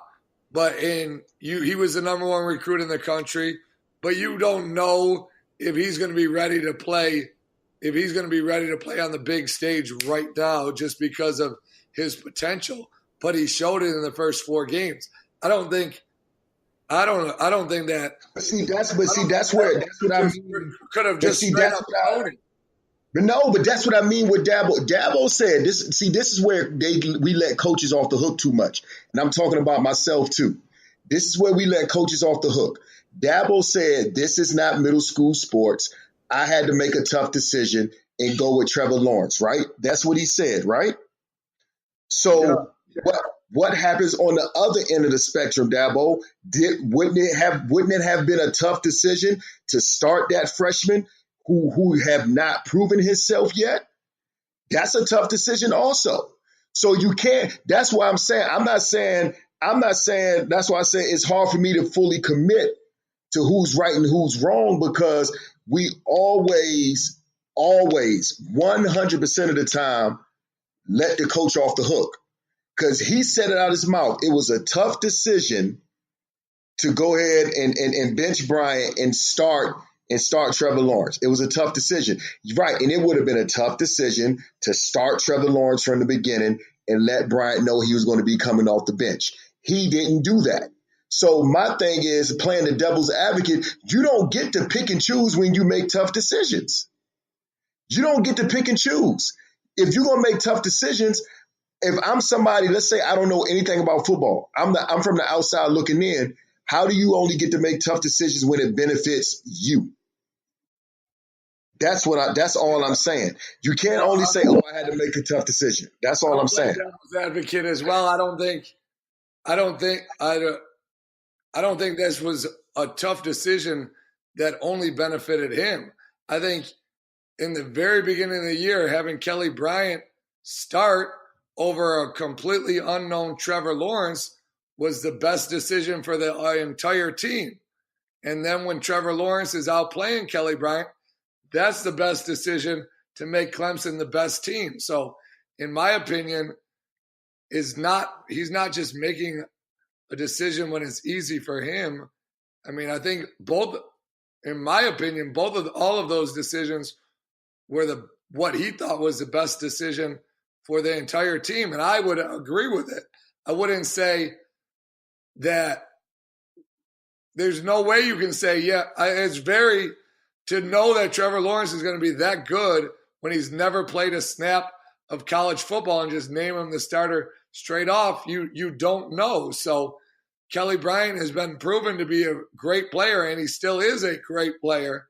but he was the number one recruit in the country, but you don't know if he's going to be ready to play, on the big stage right now just because of his potential. But he showed it in the first 4 games. I don't think that. That's what I mean. Could have just straight up floated. But no, but that's what I mean with Dabo. Dabo said this. See, this is where we let coaches off the hook too much, and I'm talking about myself too. This is where we let coaches off the hook. Dabo said, "This is not middle school sports. I had to make a tough decision and go with Trevor Lawrence." Right? That's what he said. Right? So what happens on the other end of the spectrum, Dabo? Wouldn't it have been a tough decision to start that freshman who have not proven himself yet? That's a tough decision also. So you can't, that's why I'm saying, that's why I say it's hard for me to fully commit to who's right and who's wrong, because we always 100% of the time let the coach off the hook, because he said it out of his mouth. It was a tough decision to go ahead and bench Bryant and start Trevor Lawrence. It was a tough decision. Right, and it would have been a tough decision to start Trevor Lawrence from the beginning and let Bryant know he was going to be coming off the bench. He didn't do that. So my thing is, playing the devil's advocate, you don't get to pick and choose when you make tough decisions. You don't get to pick and choose. If you're going to make tough decisions, if I'm somebody, let's say I don't know anything about football, I'm from the outside looking in, how do you only get to make tough decisions when it benefits you? That's all I'm saying. You can't only say, "Oh, I had to make a tough decision." That's all I'm saying. Devil's advocate as well. I don't think this was a tough decision that only benefited him. I think in the very beginning of the year, having Kelley Bryant start over a completely unknown Trevor Lawrence was the best decision for the entire team. And then when Trevor Lawrence is out playing Kelley Bryant, that's the best decision to make Clemson the best team. So, in my opinion, he's not just making a decision when it's easy for him. I mean, I think in my opinion, all of those decisions were what he thought was the best decision for the entire team, and I would agree with it. I wouldn't say that there's no way you can say, to know that Trevor Lawrence is going to be that good when he's never played a snap of college football and just name him the starter straight off, you don't know. So Kelley Bryant has been proven to be a great player, and he still is a great player.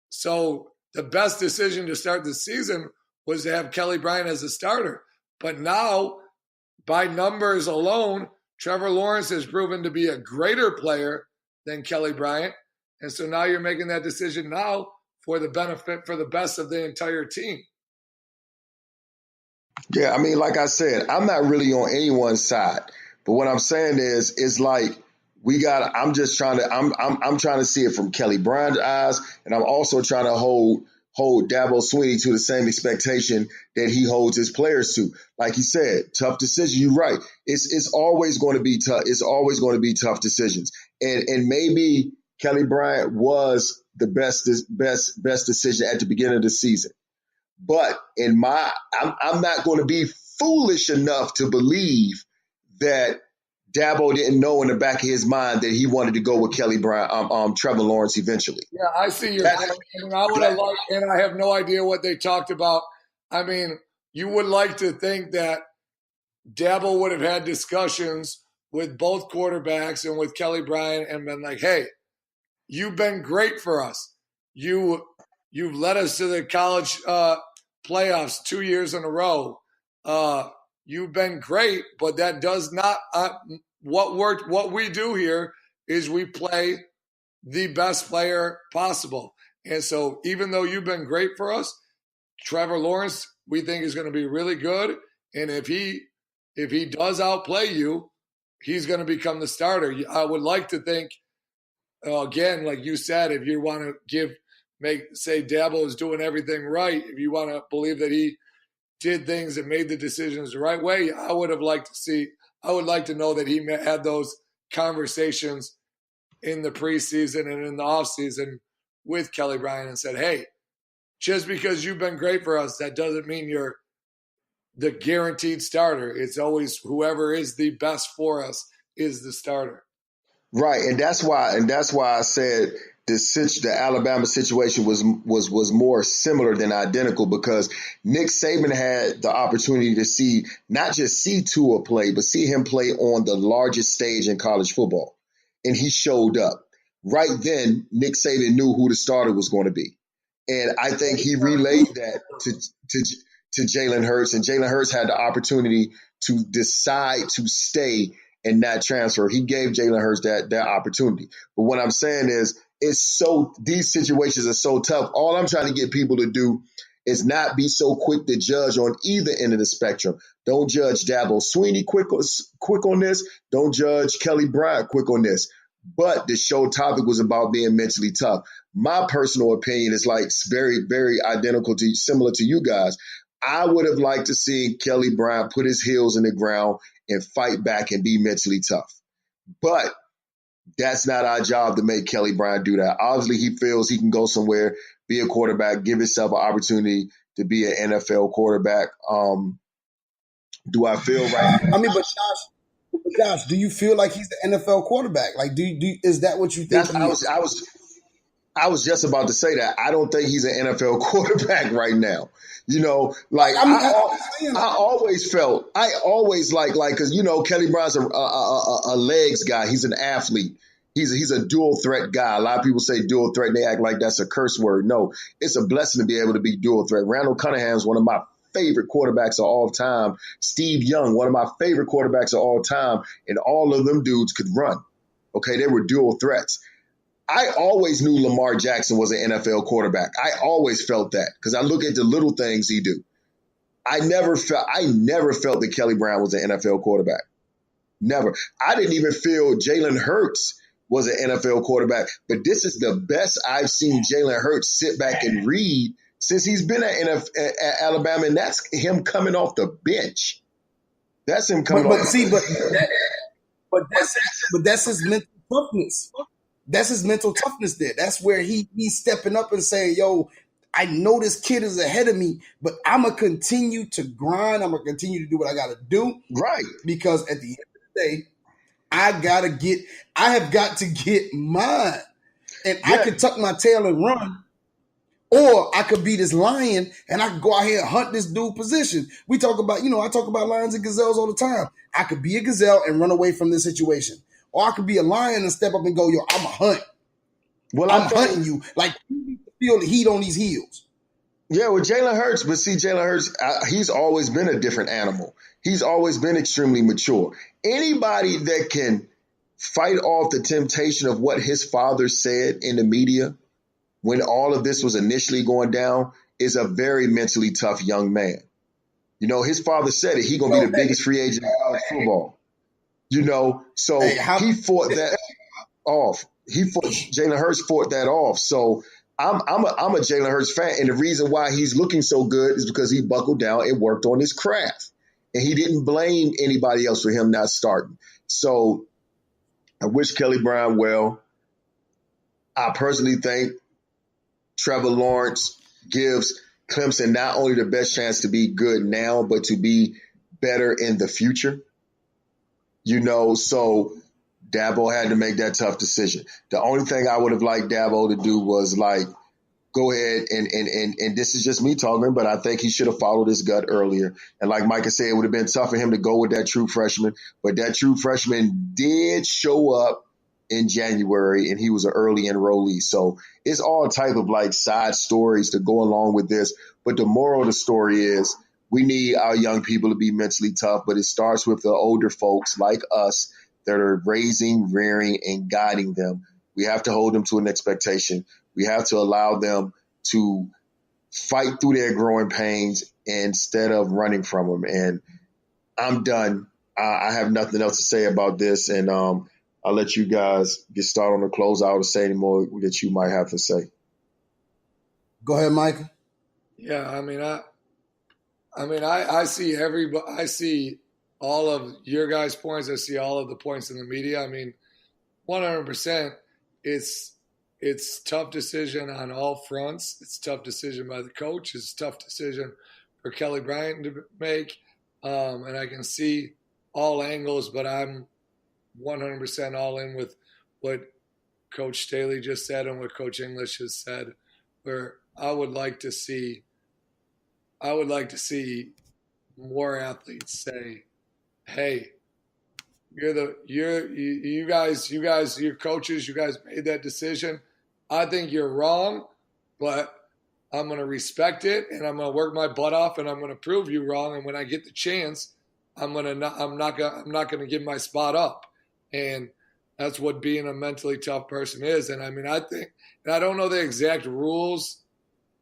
So the best decision to start the season was to have Kelley Bryant as a starter. But now, by numbers alone, Trevor Lawrence has proven to be a greater player than Kelley Bryant. And so now you're making that decision now for the benefit, for the best of the entire team. Yeah, I mean, like I said, I'm not really on anyone's side. But what I'm saying is, it's like I'm trying to see it from Kelley Bryant's eyes, and I'm also trying to hold Dabo Swinney to the same expectation that he holds his players to. Like he said, tough decision. You're right. It's always going to be tough. It's always going to be tough decisions. And maybe Kelley Bryant was the best decision at the beginning of the season. But I'm not going to be foolish enough to believe that Dabo didn't know in the back of his mind that he wanted to go with Kelley Bryant, Trevor Lawrence eventually. Yeah, I see your point. And I would have liked, and I have no idea what they talked about. I mean, you would like to think that Dabo would have had discussions with both quarterbacks and with Kelley Bryant and been like, hey, you've been great for us. You've led us to the college playoffs 2 years in a row. You've been great, but that does not what we do here is we play the best player possible. And so even though you've been great for us, Trevor Lawrence, we think is going to be really good. And if he does outplay you, he's going to become the starter. I would like to think, again, like you said, if you want to say Dabo is doing everything right, if you want to believe that he did things and made the decisions the right way, I would like to know that he had those conversations in the preseason and in the offseason with Kelley Bryant and said, hey, just because you've been great for us, that doesn't mean you're the guaranteed starter. It's always whoever is the best for us is the starter. Right, and that's why I said the Alabama situation was more similar than identical, because Nick Saban had the opportunity to not just see Tua play, but see him play on the largest stage in college football. And he showed up. Right then, Nick Saban knew who the starter was going to be. And I think he relayed that to Jalen Hurts, and Jalen Hurts had the opportunity to decide to stay and not transfer. He gave Jalen Hurts that opportunity. But what I'm saying is, these situations are so tough. All I'm trying to get people to do is not be so quick to judge on either end of the spectrum. Don't judge Dabo Swinney quick on this. Don't judge Kelley Bryant quick on this. But the show topic was about being mentally tough. My personal opinion is like very, very similar to you guys. I would have liked to see Kelley Bryant put his heels in the ground and fight back and be mentally tough. But that's not our job to make Kelley Bryant do that. Obviously, he feels he can go somewhere, be a quarterback, give himself an opportunity to be an NFL quarterback. Do I feel right? I mean, but Josh, do you feel like he's the NFL quarterback? Like, is that what you think? I was just about to say that. I don't think he's an NFL quarterback right now. You know, like I always like, because, you know, Kelley Bryant's a legs guy. He's an athlete. He's a dual threat guy. A lot of people say dual threat and they act like that's a curse word. No, it's a blessing to be able to be dual threat. Randall Cunningham's one of my favorite quarterbacks of all time. Steve Young, one of my favorite quarterbacks of all time. And all of them dudes could run. Okay, they were dual threats. I always knew Lamar Jackson was an NFL quarterback. I always felt that, because I look at the little things he do. I never felt that Kelley Bryant was an NFL quarterback. Never. I didn't even feel Jalen Hurts was an NFL quarterback. But this is the best I've seen Jalen Hurts sit back and read since he's been at Alabama, and that's him coming off the bench. That's him coming off the bench. But that's his mental toughness. That's his mental toughness there. That's where he's stepping up and saying, yo, I know this kid is ahead of me, but I'm going to continue to grind. I'm going to continue to do what I got to do. Right. Because at the end of the day, I have got to get mine. And I could tuck my tail and run, or I could be this lion and I could go out here and hunt this dude position. I talk about lions and gazelles all the time. I could be a gazelle and run away from this situation. Or I could be a lion and step up and go, yo, I'm a hunt. Well, I'm hunting you. Like, you need to feel the heat on these heels. Yeah, with Jalen Hurts. But see, Jalen Hurts, he's always been a different animal. He's always been extremely mature. Anybody that can fight off the temptation of what his father said in the media when all of this was initially going down is a very mentally tough young man. You know, his father said it. He's going to be the biggest free agent in college football. So he fought that off. Jalen Hurts fought that off. So I'm a Jalen Hurts fan, and the reason why he's looking so good is because he buckled down and worked on his craft, and he didn't blame anybody else for him not starting. So I wish Kelley Bryant well. I personally think Trevor Lawrence gives Clemson not only the best chance to be good now, but to be better in the future. So Dabo had to make that tough decision. The only thing I would have liked Dabo to do was go ahead and this is just me talking, but I think he should have followed his gut earlier. And like Micah said, it would have been tough for him to go with that true freshman, but that true freshman did show up in January, and he was an early enrollee. So it's all type of side stories to go along with this. But the moral of the story is we need our young people to be mentally tough, but it starts with the older folks like us that are raising, rearing, and guiding them. We have to hold them to an expectation. We have to allow them to fight through their growing pains instead of running from them. And I'm done. I have nothing else to say about this. And I'll let you guys get started on the closeout or say any more that you might have to say. Go ahead, Micah. Yeah, I see I see all of your guys' points. I see all of the points in the media. 100%. It's tough decision on all fronts. It's a tough decision by the coach. It's a tough decision for Kelley Bryant to make. And I can see all angles, but I'm 100% all in with what Coach Staley just said and what Coach English has said, where I would like to see more athletes say, "Hey, you guys, your coaches, you guys made that decision. I think you're wrong, but I'm going to respect it and I'm going to work my butt off and I'm going to prove you wrong. And when I get the chance, I'm not going to give my spot up." And that's what being a mentally tough person is. And I think, and I don't know the exact rules,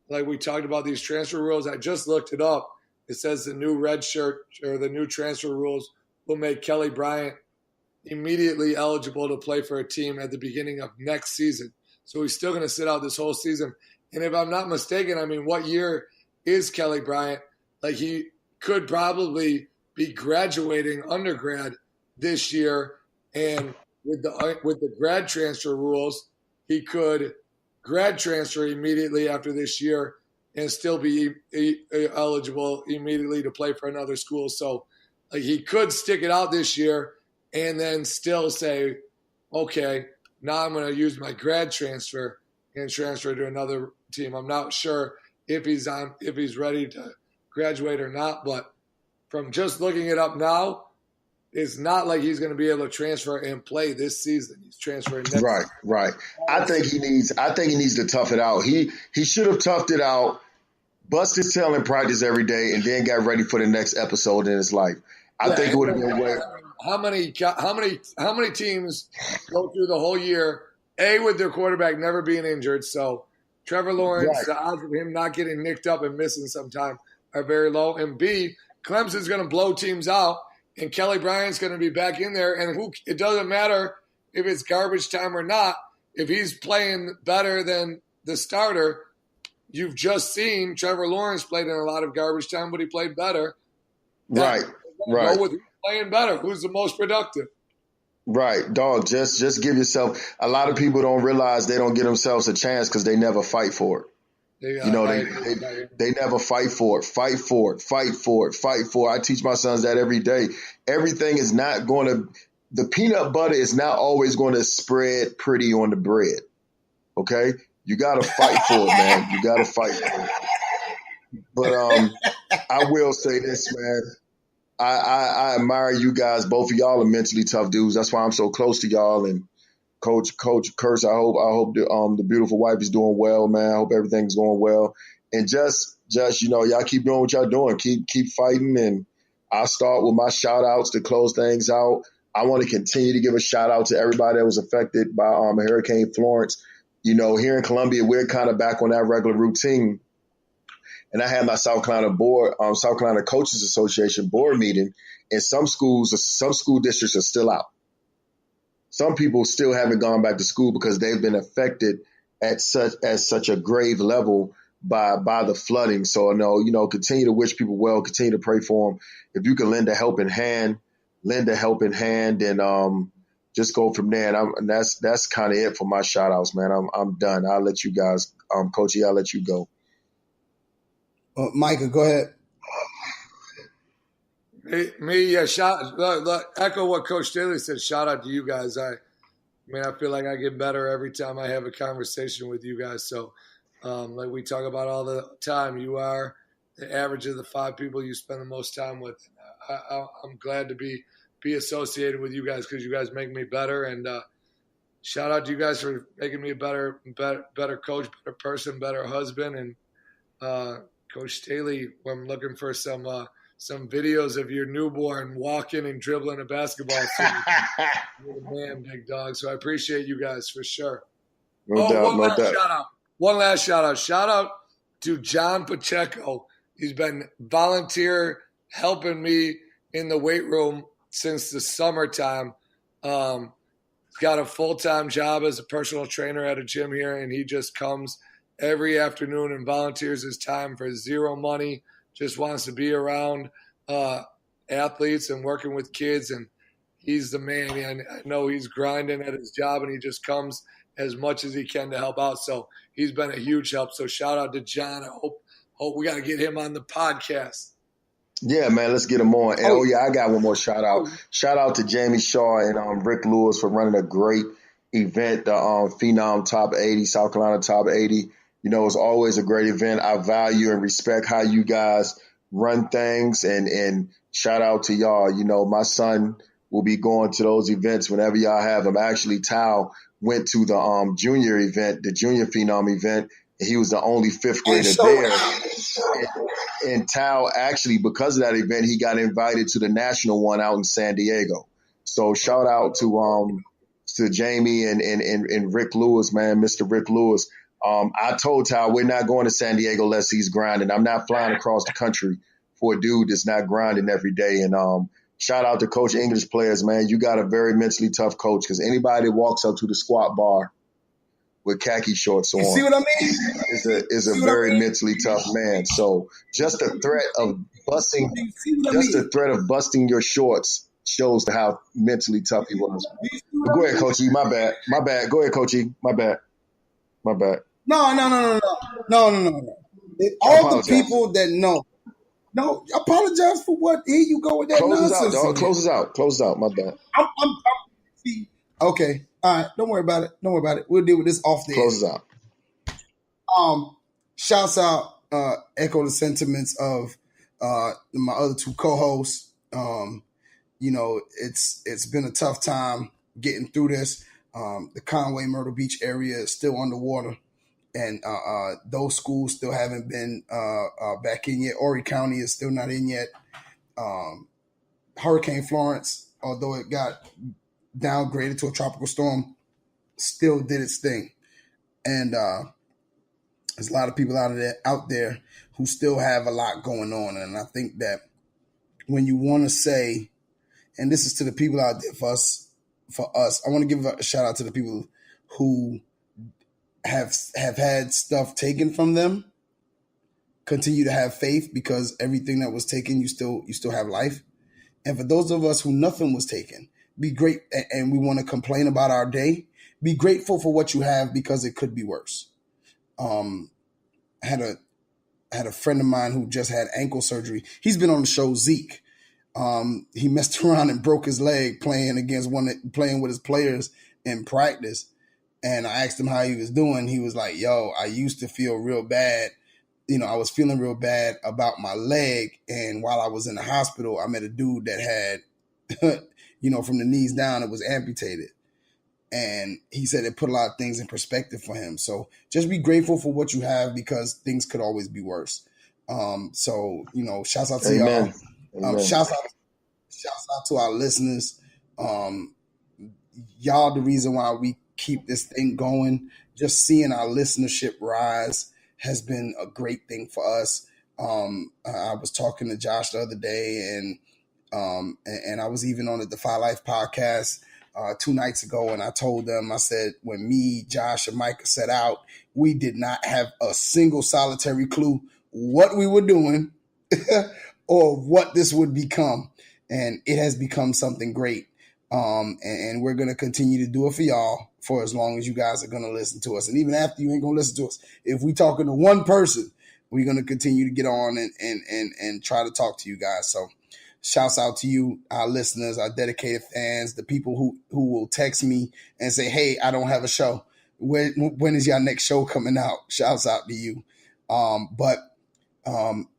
like we talked about these transfer rules. I just looked it up. It says the new red shirt or the new transfer rules will make Kelley Bryant immediately eligible to play for a team at the beginning of next season. So he's still going to sit out this whole season. And if I'm not mistaken, what year is Kelley Bryant? He could probably be graduating undergrad this year. And with the grad transfer rules, he could grad transfer immediately after this year and still be eligible immediately to play for another school. So he could stick it out this year and then still say, okay, now I'm going to use my grad transfer and transfer to another team. I'm not sure if he's ready to graduate or not, but from just looking it up now, it's not like he's going to be able to transfer and play this season. He's transferring next season. Right. I think he needs to tough it out. He should have toughed it out, bust his tail in practice every day, and then got ready for the next episode in his life. I think it would have been way. How many teams go through the whole year, A, with their quarterback never being injured? So Trevor Lawrence, the odds of him not getting nicked up and missing sometime are very low. And B, Clemson's going to blow teams out, and Kelley Bryant's going to be back in there. And it doesn't matter if it's garbage time or not. If he's playing better than the starter, you've just seen Trevor Lawrence played in a lot of garbage time, but he played better. Right. Go with who's playing better. Who's the most productive? Right, dog. Just give yourself. A lot of people don't realize they don't give themselves a chance because they never fight for it. They never fight for it. Fight for it. I teach my sons that every day. Everything is not going to. The peanut butter is not always going to spread pretty on the bread. Okay, you got to fight for it, man. You got to fight for it. But I will say this, man. I admire you guys. Both of y'all are mentally tough dudes. That's why I'm so close to y'all. And Coach Kurtz, I hope the beautiful wife is doing well, man. I hope everything's going well. And just y'all keep doing what y'all doing. Keep fighting. And I'll start with my shout outs to close things out. I want to continue to give a shout out to everybody that was affected by Hurricane Florence. Here in Columbia, we're kind of back on that regular routine. and I had my South Carolina Coaches Association board meeting, and some school districts are still out. Some people still haven't gone back to school because they've been affected at such a grave level by the flooding. So continue to wish people well, continue to pray for them. If you can lend a helping hand, and just go from there. And that's kind of it for my shout outs, man. I'm done. I'll let you guys, Coach E, I'll let you go. Micah, go ahead. Echo what Coach Staley said. Shout out to you guys. I feel like I get better every time I have a conversation with you guys. So, like we talk about all the time, you are the average of the 5 people you spend the most time with. I'm glad to be associated with you guys because you guys make me better. And shout out to you guys for making me a better coach, better person, better husband. And Coach Staley, I'm looking for some videos of your newborn walking and dribbling a basketball. You're the man, big dog. So I appreciate you guys for sure. No doubt. Shout out. One last shout out. Shout out to John Pacheco. He's been volunteer helping me in the weight room since the summertime. He's got a full-time job as a personal trainer at a gym here, and he just comes every afternoon and volunteers his time for zero money, just wants to be around athletes and working with kids, and he's the man. I know he's grinding at his job, and he just comes as much as he can to help out. So he's been a huge help. So shout out to John. I hope we got to get him on the podcast. Yeah, man, let's get him on. And I got one more shout out. Shout out to Jamie Shaw and Rick Lewis for running a great event, the Phenom Top 80, South Carolina Top 80. It's always a great event. I value and respect how you guys run things, and shout out to y'all. My son will be going to those events whenever y'all have them. Actually, Tao went to the junior event, the junior Phenom event, and he was the only 5th grader there. And Tao, actually, because of that event, he got invited to the national one out in San Diego. So shout out to Jamie and Rick Lewis, man, Mr. Rick Lewis. I told Tao we're not going to San Diego unless he's grinding. I'm not flying across the country for a dude that's not grinding every day. And shout out to Coach English players, man. You got a very mentally tough coach, because anybody that walks up to the squat bar with khaki shorts on, you see what I mean? is a very mentally tough man. So just the threat of busting your shorts shows how mentally tough he was. But go ahead, Coach E. My bad. Go ahead, Coach E. My bad. No. All the people that know. No, apologize for what? Here you go with that nonsense. Close us out. My bad. Okay. All right. Don't worry about it. We'll deal with this off the air. Close us out. Shouts out, echo the sentiments of my other 2 co-hosts. It's been a tough time getting through this. The Conway Myrtle Beach area is still underwater, and those schools still haven't been back in yet. Horry County is still not in yet. Hurricane Florence, although it got downgraded to a tropical storm, still did its thing. And there's a lot of people out there who still have a lot going on. And I think that when you want to say, and this is to the people out there for us, I want to give a shout out to the people who have had stuff taken from them. Continue to have faith, because everything that was taken, you still have life. And for those of us who nothing was taken, be great. And we want to complain about our day. Be grateful for what you have, because it could be worse. I had a friend of mine who just had ankle surgery. He's been on the show, Zeke. He messed around and broke his leg playing with his players in practice. And I asked him how he was doing. He was like, yo, I used to feel real bad. I was feeling real bad about my leg. And while I was in the hospital, I met a dude that had, from the knees down, it was amputated. And he said it put a lot of things in perspective for him. So just be grateful for what you have, because things could always be worse. Shouts out to Amen. y'all. Shouts out to our listeners. Y'all the reason why we keep this thing going. Just seeing our listenership rise has been a great thing for us. I was talking to Josh the other day, and I was even on the Defy Life podcast 2 nights ago, and I told them, I said, when me, Josh, and Micah set out, we did not have a single solitary clue what we were doing or what this would become. And it has become something great. And we're going to continue to do it for y'all for as long as you guys are going to listen to us. And even after you ain't going to listen to us, if we talking to one person, we're going to continue to get on and try to talk to you guys. So shouts out to you, our listeners, our dedicated fans, the people who will text me and say, hey, I don't have a show. When is your next show coming out? Shouts out to you. But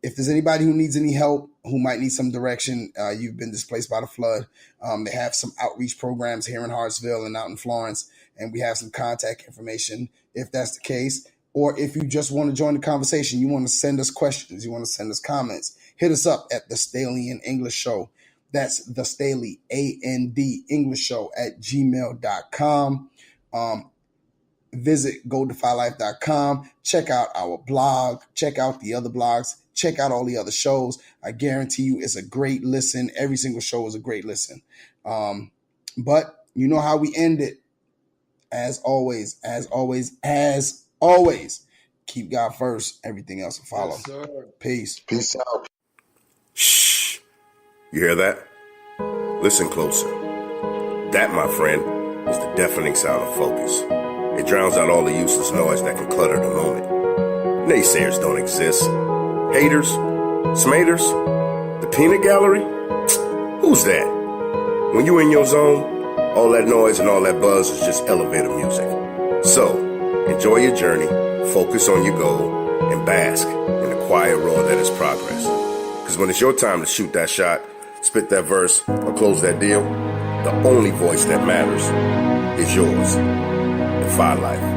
if there's anybody who needs any help, who might need some direction, you've been displaced by the flood. They have some outreach programs here in Hartsville and out in Florence, and we have some contact information if that's the case. Or if you just want to join the conversation, you want to send us questions, you want to send us comments, hit us up at the Staley and English Show. That's the Staley, AND English Show at gmail.com. Visit GoDefyLife.com. Check out our blog. Check out the other blogs. Check out all the other shows. I guarantee you it's a great listen. Every single show is a great listen. But you know how we end it. As always, keep God first. Everything else will follow. Yes, sir. Peace. Peace out. Shh. You hear that? Listen closer. That, my friend, is the deafening sound of focus. It drowns out all the useless noise that can clutter the moment. Naysayers don't exist. Haters? Smaters? The peanut gallery? Who's that? When you in your zone, all that noise and all that buzz is just elevator music. So, enjoy your journey, focus on your goal, and bask in the quiet roar that is progress. Because when it's your time to shoot that shot, spit that verse, or close that deal, the only voice that matters is yours. Defy Life.